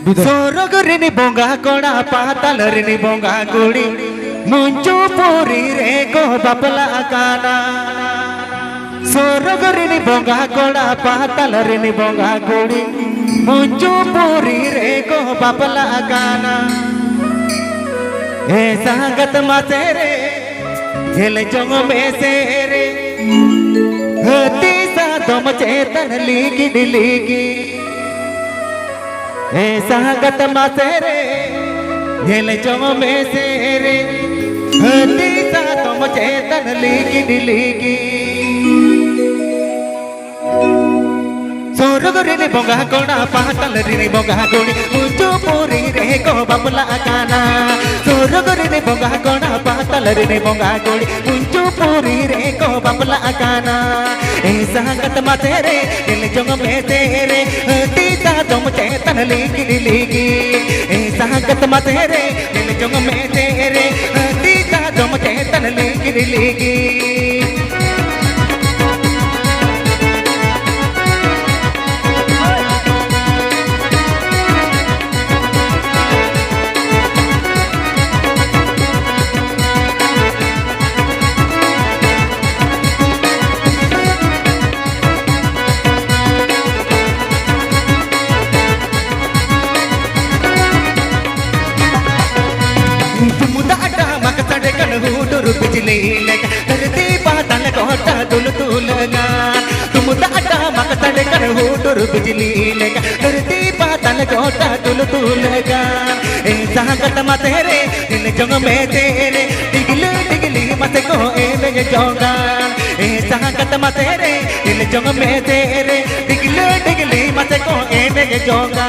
सोरगरिनी बोंगा कोड़ा पातालरिनी बोंगा गुड़ी मुंचो पूरी रे को बपला काना सोरगरिनी बोंगा कोड़ा पातालरिनी बोंगा गुड़ी मुंचो पूरी रे को बपला काना ए संगत मासेरे झेल जोंग में सेरे हती सा दम चेतन लीगी डिलीगी ए संगत मासेरे झेल जोंग में सेरे हती सा दम चेतन लीगी डिलीगी सोरगरिनी बोंगा कोड़ा पातालरिनी बोंगा गुड़ी मुंचो पूरी रे को बपला काना सोरगरिनी बोंगा कोड़ा पातालरिनी बोंगा गुड़ी मुंचो पूरी रे को बपला काना ए संगत मासेरे दिल जोंग में तेरे हती सा दम चेतन लीगी लीगी ए संगत मासेरे दिल जोंग में तेरे हती सा दम चेतन लीगी लीगी बिजली लगा धरती पाताल कोटा दुल तुलगा तुम दाटा मक तड़कन हुडुर बिजली लगा धरती पाताल कोटा दुल तुलगा ए संगत मातेरे दिल जोंग में तेरे डिगली डिगली मत को ए में जोंगा ए संगत मातेरे दिल जोंग में तेरे डिगली डिगली मत को ए में जोंगा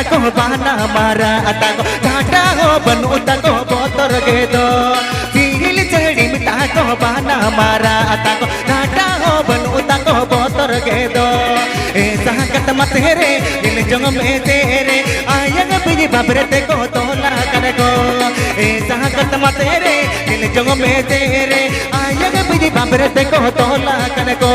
को बाना मारा आता को घाटा हो बनूता को बोतर के दो सील चढ़ी मिटा को बाना मारा आता को घाटा हो बनूता को बोतर के दो ए संगत मातेरे दिल जोंग में तेरे आयंग बिजी बाबरते को तोला कर को ए संगत मातेरे दिल जोंग में तेरे आयंग बिजी बाबरते को तोला कर को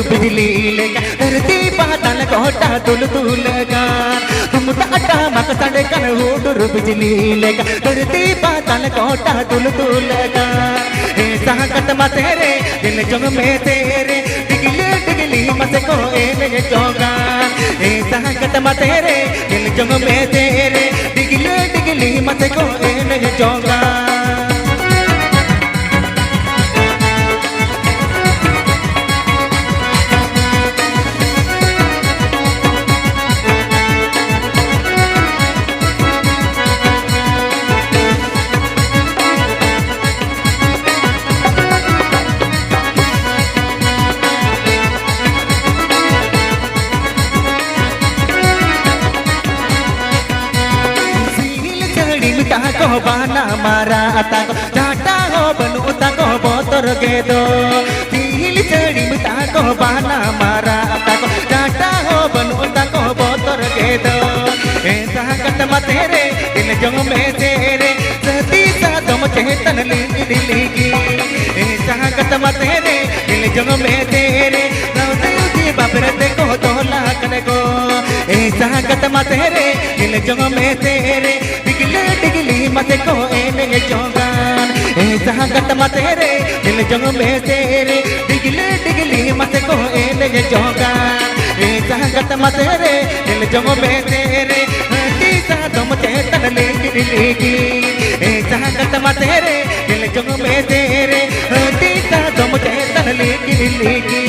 बिजली लगा धरती पाताल कोटा दुल तुलगा तुम दाटा मक तड़कन हुडुर बिजली लगा धरती पाताल कोटा दुल तुलगा ए संगत मातेरे दिल जोंग में तेरे डिगली डिगली मत को ए में जोंगा ए संगत मातेरे दिल जोंग में तेरे डिगली डिगली मत को ए में जोंगा को बाना मारा आता को झाटा हो बनूता को बोतर के दो सील चढ़ी मिटा को बाना मारा आता को झाटा हो बनूता को बोतर के दो ए संगत मातेरे दिल जोंग में तेरे सती सा दम चेतन लीगी डिलीगी ए संगत मातेरे दिल जोंग में तेरे नवदेव बाबरते को तोला कर को ए संगत मातेरे दिल जोंग में तेरे डिगली डिगली मत को ए में जोंगा ए संगत मातेरे दिल जोंग में तेरे डिगली डिगली मत को ए में जोंगा ए संगत मातेरे दिल जोंग में तेरे हती सा दम चेतन लीगी डिलीगी ए जागत मा तेरे दिल जग में तेरे दीता तुम चेतन लिखी लिखी